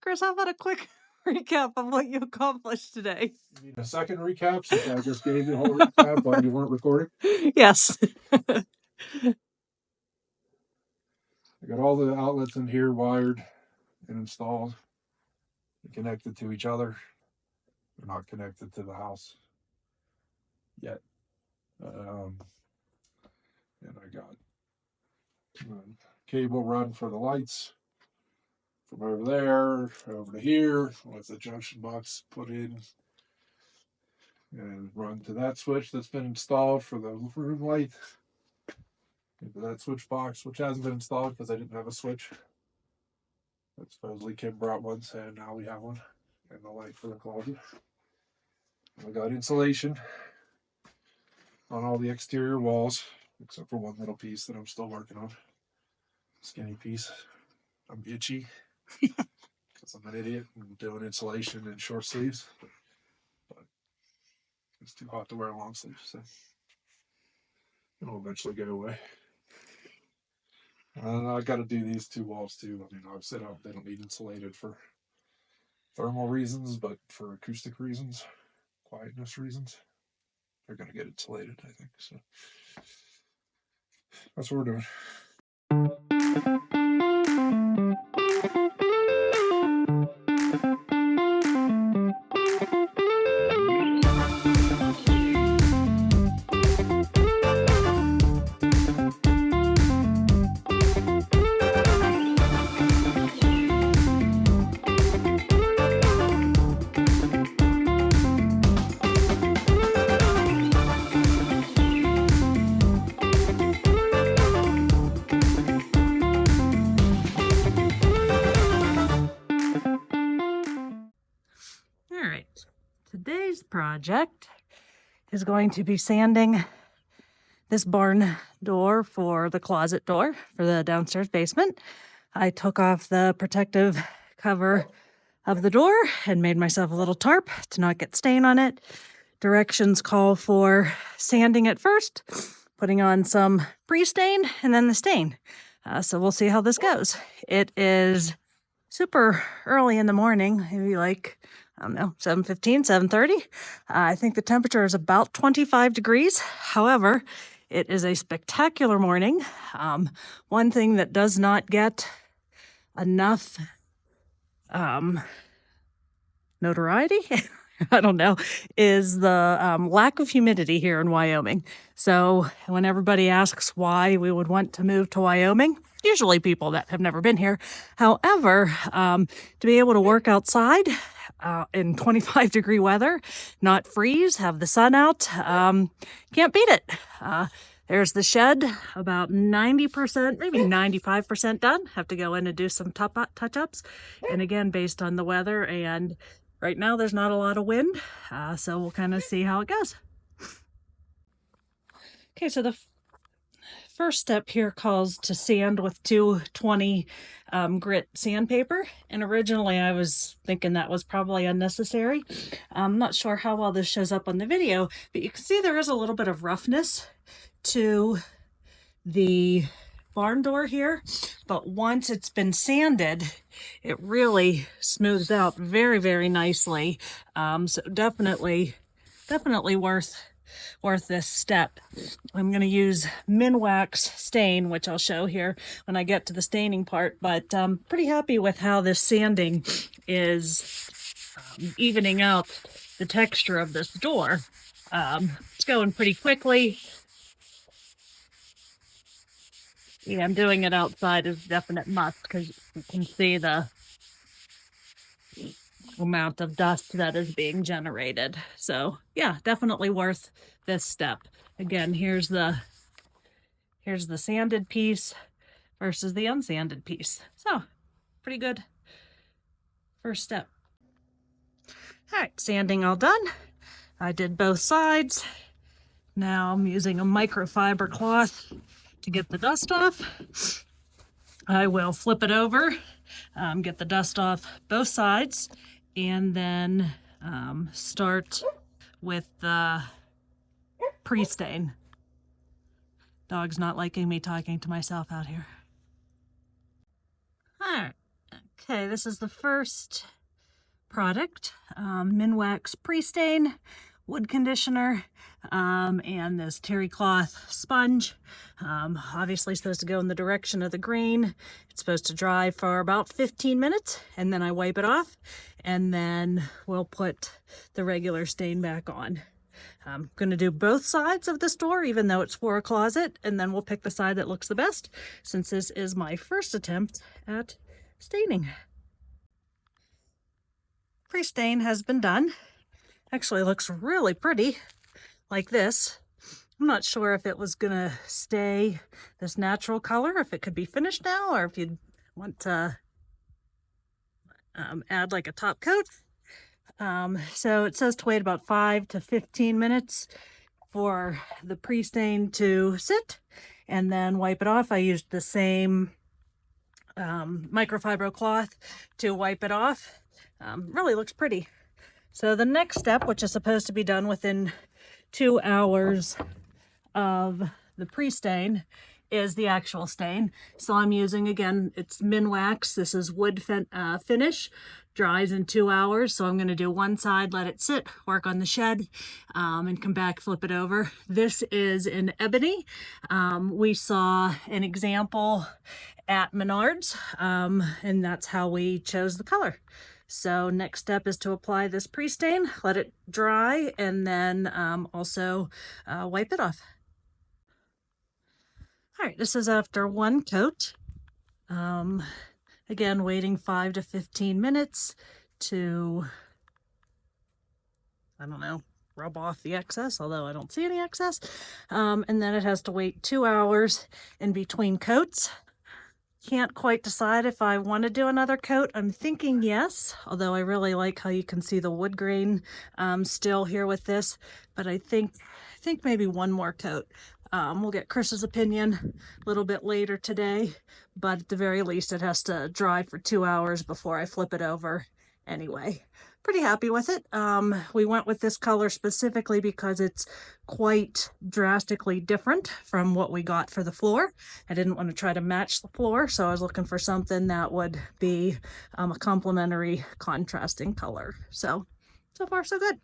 Chris, how about a quick recap of what you accomplished today? You need a second recap since I just gave you a whole recap while you weren't recording? Yes. I got all the outlets in here wired and installed and connected to each other. They're not connected to the house yet. And I got cable run for the lights from over there over to here with the junction box put in and run to that switch that's been installed for the room light into that switch box, which hasn't been installed because I didn't have a switch. But supposedly Kim brought one, so now we have one, and the light for the closet. I got insulation on all the exterior walls except for one little piece that I'm still working on. Skinny piece. I'm itchy because I'm an idiot and doing insulation in short sleeves, but it's too hot to wear long sleeves, so it'll eventually go away. I got to do these two walls too. I mean, I've said they don't need insulated for thermal reasons, but for acoustic reasons, quietness reasons, they're going to get insulated, I think. So that's what we're doing. Today's project is going to be sanding this barn door for the closet door for the downstairs basement. I took off the protective cover of the door and made myself a little tarp to not get stain on it. Directions call for sanding it first, putting on some pre-stain, and then the stain. So we'll see how this goes. It is super early in the morning, maybe like, I don't know, 7:15, 7:30. I think the temperature is about 25 degrees. However, it is a spectacular morning. One thing that does not get enough notoriety, I don't know, is the lack of humidity here in Wyoming. So when everybody asks why we would want to move to Wyoming, usually people that have never been here. However, to be able to work outside in 25-degree weather, not freeze, have the sun out, can't beat it. There's the shed, about 90%, maybe 95% done. Have to go in and do some touch-ups. And again, based on the weather, and right now there's not a lot of wind, so we'll kind of see how it goes. Okay, so the first step here calls to sand with 220 grit sandpaper, and originally I was thinking that was probably unnecessary. I'm not sure how well this shows up on the video, but you can see there is a little bit of roughness to the barn door here, but once it's been sanded, it really smooths out very, very nicely. So definitely worth this step. I'm going to use Minwax stain, which I'll show here when I get to the staining part, but I'm pretty happy with how this sanding is evening out the texture of this door. It's going pretty quickly. Yeah, I'm doing it outside is a definite must because you can see the amount of dust that is being generated. So yeah, definitely worth this step. Again, here's the sanded piece versus the unsanded piece. So pretty good first step. All right, sanding all done. I did both sides. Now I'm using a microfiber cloth to get the dust off. I will flip it over, get the dust off both sides, and then start with the pre-stain. Dog's not liking me talking to myself out here. All right, Okay, this is the first product, Minwax Pre-Stain Wood Conditioner, and this terry cloth sponge. Obviously supposed to go in the direction of the grain. It's supposed to dry for about 15 minutes, and then I wipe it off, and then we'll put the regular stain back on. I'm going to do both sides of this door, even though it's for a closet, and then we'll pick the side that looks the best, since this is my first attempt at staining. Pre-stain has been done. Actually looks really pretty like this. I'm not sure if it was gonna stay this natural color, if it could be finished now, or if you'd want to add like a top coat. So it says to wait about 5 to 15 minutes for the pre-stain to sit and then wipe it off. I used the same microfiber cloth to wipe it off. Really looks pretty. So the next step, which is supposed to be done within 2 hours of the pre-stain, is the actual stain. So I'm using, again, it's Minwax. This is wood finish. Dries in 2 hours. So I'm going to do one side, let it sit, work on the shed, and come back, flip it over. This is in ebony. We saw an example at Menards, and that's how we chose the color. So next step is to apply this pre-stain, let it dry, and then also wipe it off. All right, this is after one coat. Again, waiting 5 to 15 minutes to, I don't know, rub off the excess, although I don't see any excess. And then it has to wait 2 hours in between coats. Can't quite decide if I want to do another coat. I'm thinking yes, although I really like how you can see the wood grain still here with this, but I think maybe one more coat. We'll get Chris's opinion a little bit later today, but at the very least it has to dry for 2 hours before I flip it over anyway. Pretty happy with it. We went with this color specifically because it's quite drastically different from what we got for the floor. I didn't want to try to match the floor, so I was looking for something that would be a complementary contrasting color. So far so good.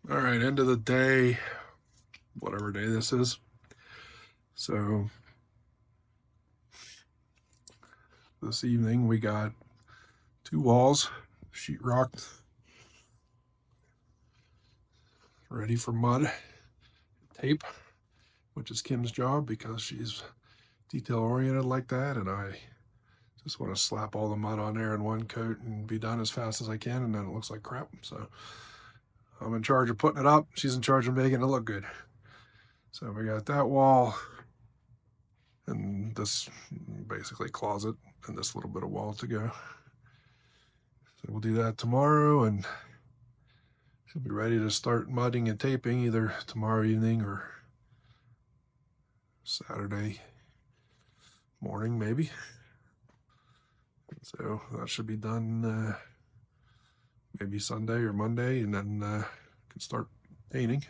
All right, end of the day, whatever day this is. So this evening we got 2 walls sheetrocked, ready for mud, tape, which is Kim's job because she's detail oriented like that, and I just want to slap all the mud on there in one coat and be done as fast as I can, and then it looks like crap. So I'm in charge of putting it up. She's in charge of making it look good. So we got that wall and this basically closet and this little bit of wall to go. So we'll do that tomorrow, and she'll be ready to start mudding and taping either tomorrow evening or Saturday morning maybe. So that should be done maybe Sunday or Monday, and then can start painting.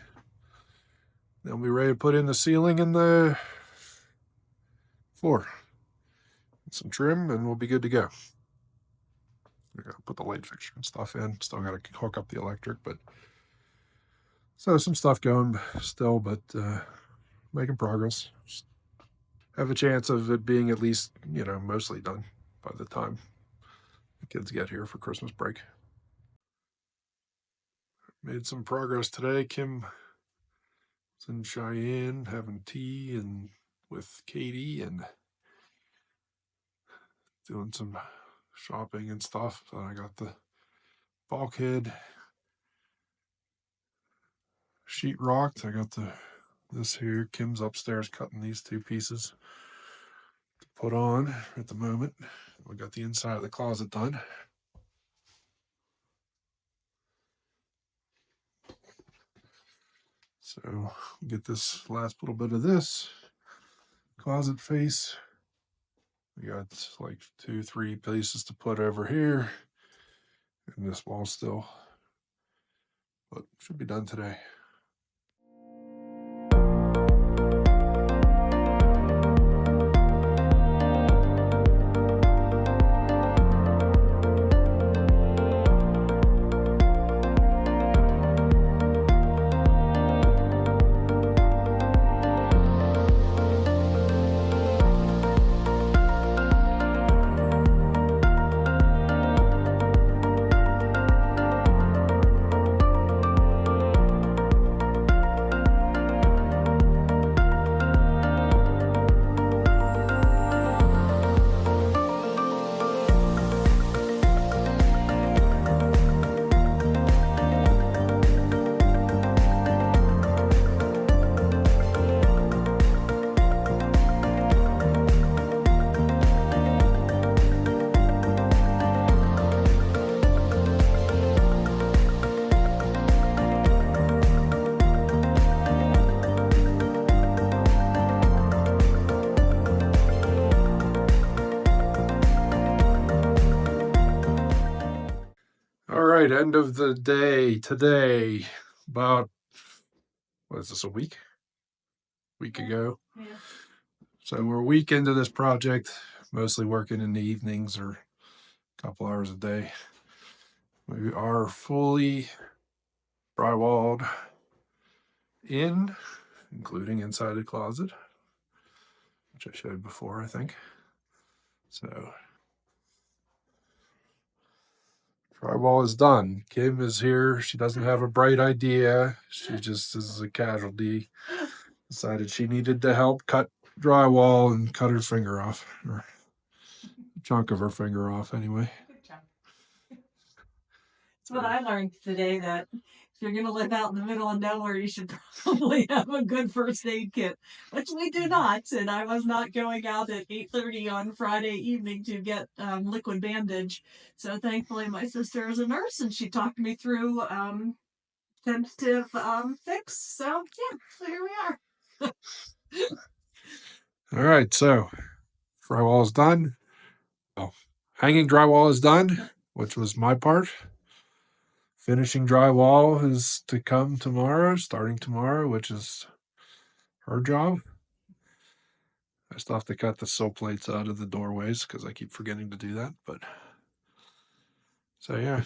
Then we'll be ready to put in the ceiling and the floor. And some trim, and we'll be good to go. We're gonna put the light fixture and stuff in. Still gotta hook up the electric, but so some stuff going still, but making progress. Just have a chance of it being at least, mostly done by the time the kids get here for Christmas break. Made some progress today. Kim was in Cheyenne having tea and with Katie and doing some shopping and stuff. So I got the bulkhead sheet rocked. I got this here. Kim's upstairs cutting these 2 pieces to put on at the moment. We got the inside of the closet done. So get this last little bit of this closet face. We got like 2-3 places to put over here, and this wall still, but should be done today. All right, end of the day today. About, what is this, a week ago? Yeah. So we're a week into this project, mostly working in the evenings or a couple hours a day. We are fully drywalled in, including inside the closet, which I showed before, I think. So drywall is done. Kim is here. She doesn't have a bright idea. She just is a casualty. Decided she needed to help cut drywall and cut her finger off, or a chunk of her finger off anyway. It's what I learned today, that if you're going to live out in the middle of nowhere, you should probably have a good first aid kit, which we do not. And I was not going out at 8:30 on Friday evening to get liquid bandage. So thankfully my sister is a nurse and she talked me through tentative fix. So yeah, so here we are. All right, so drywall is done. Oh, hanging drywall is done, which was my part. Finishing drywall is to come tomorrow, starting tomorrow, which is her job. I still have to cut the sill plates out of the doorways because I keep forgetting to do that. But so yeah,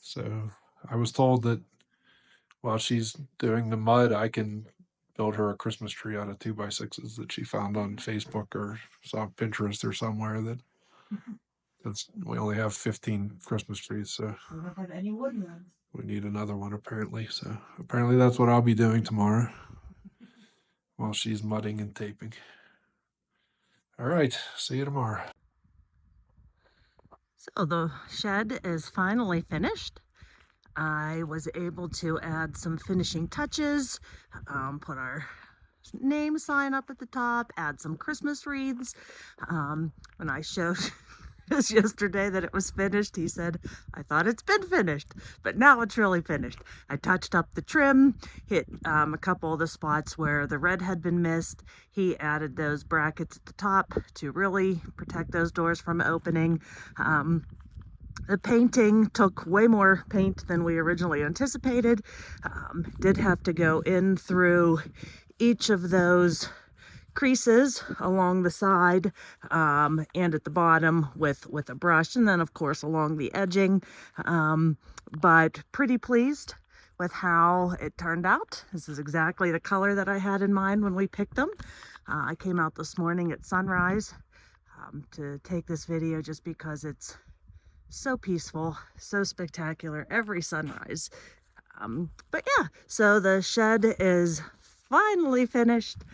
so I was told that while she's doing the mud, I can build her a Christmas tree out of 2x6s that she found on Facebook or saw Pinterest or somewhere. We only have 15 Christmas trees, so We don't have any wooden ones. We need another one apparently. So apparently that's what I'll be doing tomorrow while she's mudding and taping. All right, see you tomorrow. So the shed is finally finished. I was able to add some finishing touches, put our name sign up at the top, add some Christmas wreaths. When I showed us yesterday that it was finished, he said, I thought it's been finished, but now it's really finished. I touched up the trim, hit a couple of the spots where the red had been missed. He added those brackets at the top to really protect those doors from opening. The painting took way more paint than we originally anticipated. Did have to go in through each of those creases along the side and at the bottom with a brush, and then of course along the edging. But pretty pleased with how it turned out. This is exactly the color that I had in mind when we picked them. I came out this morning at sunrise to take this video just because it's so peaceful, so spectacular every sunrise. But yeah, so the shed is finally finished.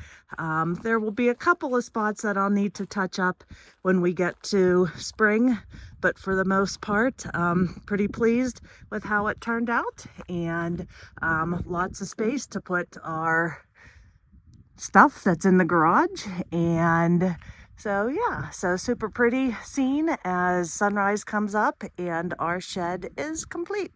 There will be a couple of spots that I'll need to touch up when we get to spring, but for the most part, pretty pleased with how it turned out, and lots of space to put our stuff that's in the garage and So yeah, so super pretty scene as sunrise comes up and our shed is complete.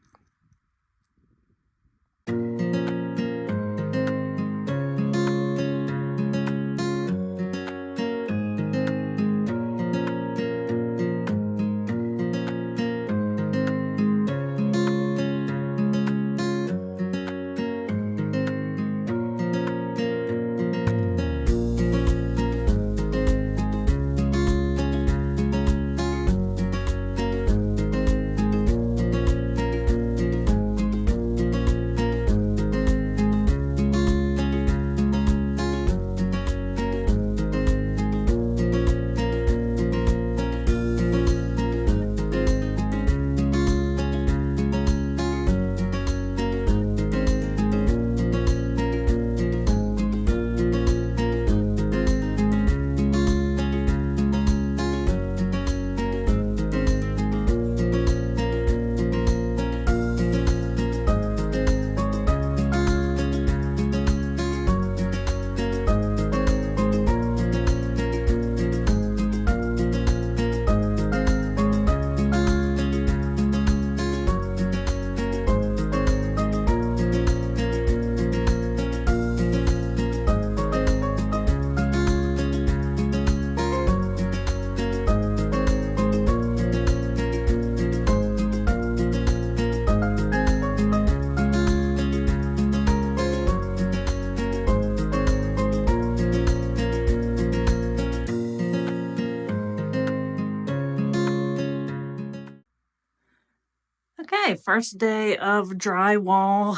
Okay, first day of drywall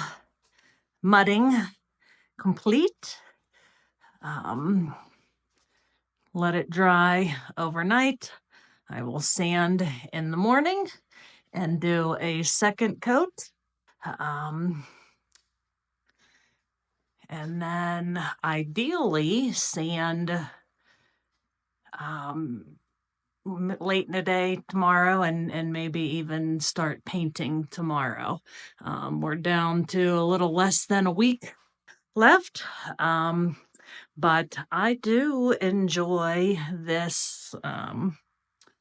mudding complete. Let it dry overnight. I will sand in the morning and do a second coat. And then ideally sand late in the day tomorrow and maybe even start painting tomorrow. We're down to a little less than a week left. But I do enjoy this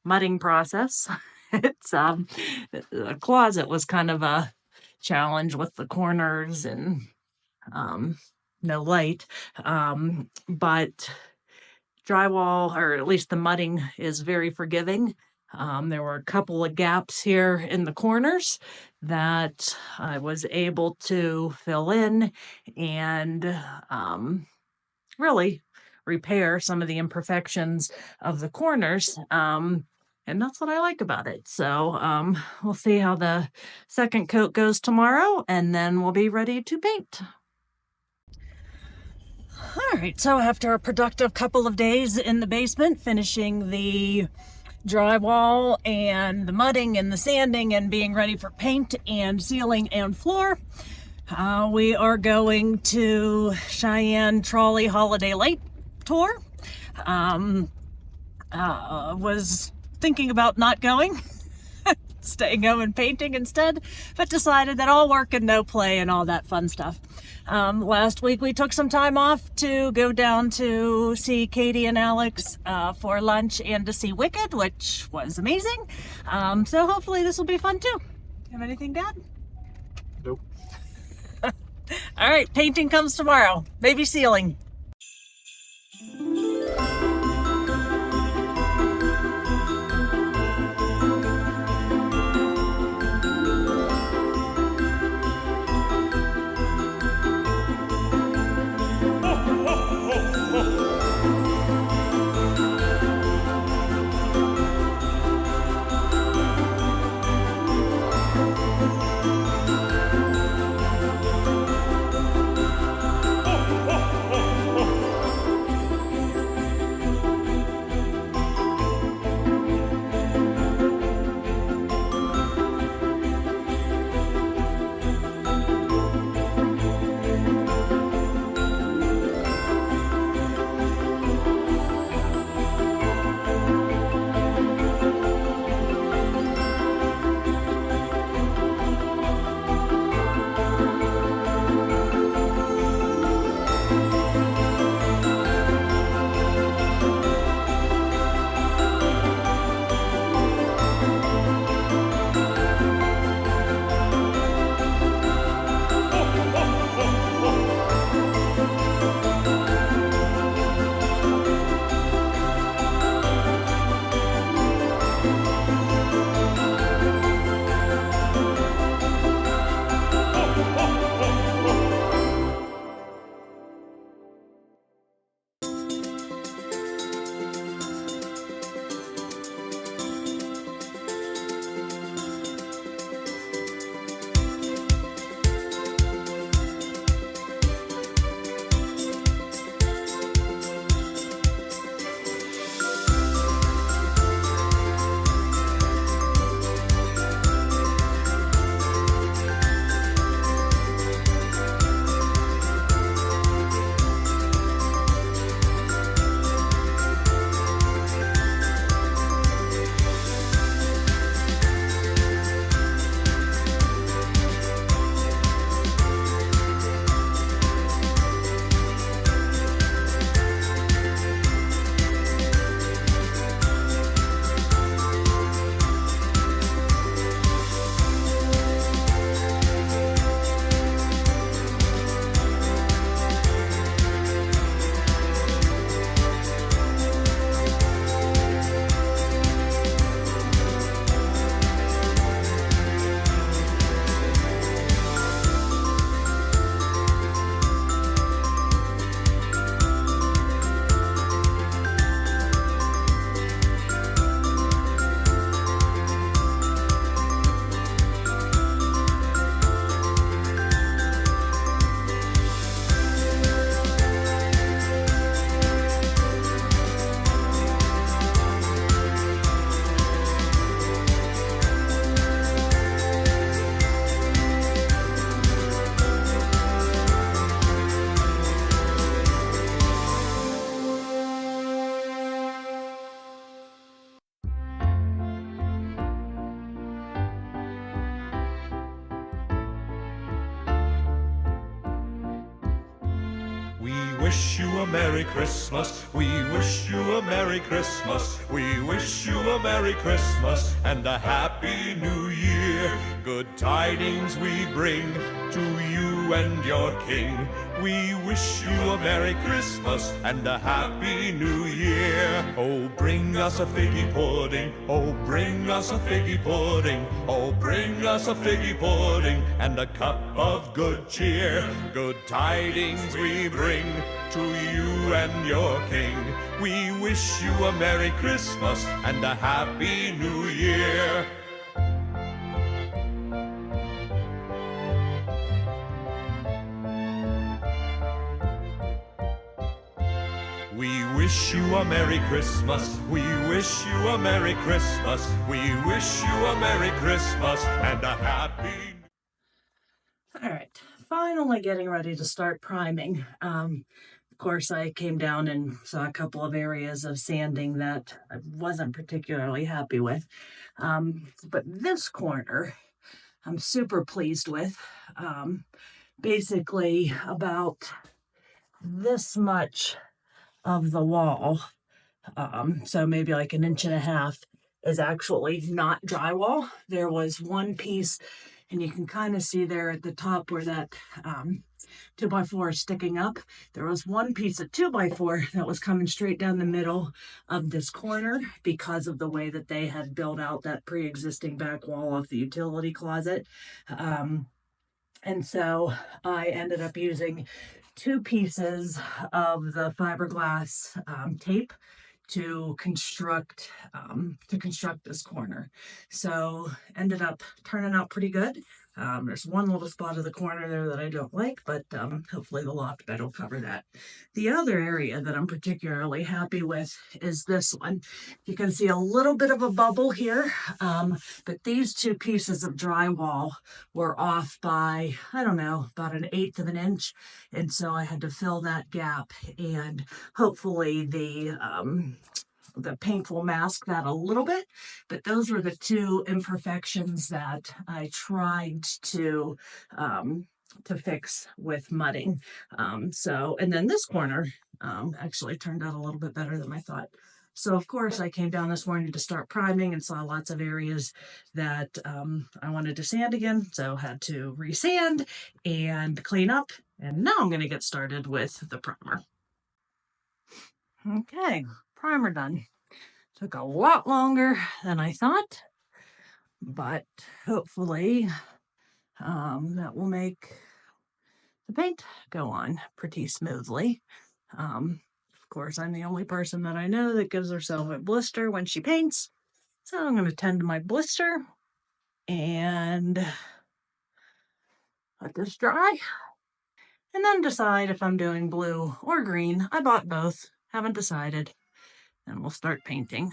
mudding process. It's the closet was kind of a challenge with the corners and no light. But drywall, or at least the mudding, is very forgiving. There were a couple of gaps here in the corners that I was able to fill in and really repair some of the imperfections of the corners. And that's what I like about it. So we'll see how the second coat goes tomorrow, and then we'll be ready to paint. All right, so after a productive couple of days in the basement, finishing the drywall and the mudding and the sanding and being ready for paint and ceiling and floor, we are going to Cheyenne Trolley Holiday Light Tour. Was thinking about not going, staying home and painting instead, but decided that all work and no play and all that fun stuff. Last week we took some time off to go down to see Katie and Alex for lunch and to see Wicked, which was amazing. So hopefully this will be fun too. Have anything, Dad? Nope. All right, painting comes tomorrow. Maybe ceiling. wish you a Merry Christmas. We wish you a Merry Christmas. We wish you a Merry Christmas and a Happy New Year. Good tidings we bring to you and your King. We wish you a Merry Christmas and a Happy New Year. Oh, bring us a figgy pudding. Oh, bring us a figgy pudding. Oh, bring us a figgy pudding and a cup of good cheer. Good tidings we bring to you and your King. We wish you a Merry Christmas and a Happy New Year. We wish you a Merry Christmas. We wish you a Merry Christmas. We wish you a Merry Christmas and a Happy. All right, finally getting ready to start priming. Of course, I came down and saw a couple of areas of sanding that I wasn't particularly happy with. But this corner, I'm super pleased with. Basically, about this much of the wall, so maybe like an inch and a half, is actually not drywall. There was one piece, and you can kind of see there at the top where that 2x4 is sticking up. There was one piece of 2x4 that was coming straight down the middle of this corner because of the way that they had built out that pre-existing back wall of the utility closet. And so I ended up using 2 pieces of the fiberglass tape to construct this corner. So ended up turning out pretty good. There's one little spot of the corner there that I don't like, but hopefully the loft bed will cover that. The other area that I'm particularly happy with is this one. You can see a little bit of a bubble here, but these 2 pieces of drywall were off by, I don't know, about 1/8 of an inch. And so I had to fill that gap, and hopefully the paint will mask that a little bit, but those were the 2 imperfections that I tried to fix with mudding. And then this corner actually turned out a little bit better than I thought. So of course I came down this morning to start priming and saw lots of areas that I wanted to sand again, so had to resand and clean up. And now I'm going to get started with the primer. Okay, primer done. Took a lot longer than I thought, but hopefully that will make the paint go on pretty smoothly. Of course, I'm the only person that I know that gives herself a blister when she paints, so I'm going to tend to my blister and let this dry, and then decide if I'm doing blue or green. I bought both, haven't decided, and we'll start painting.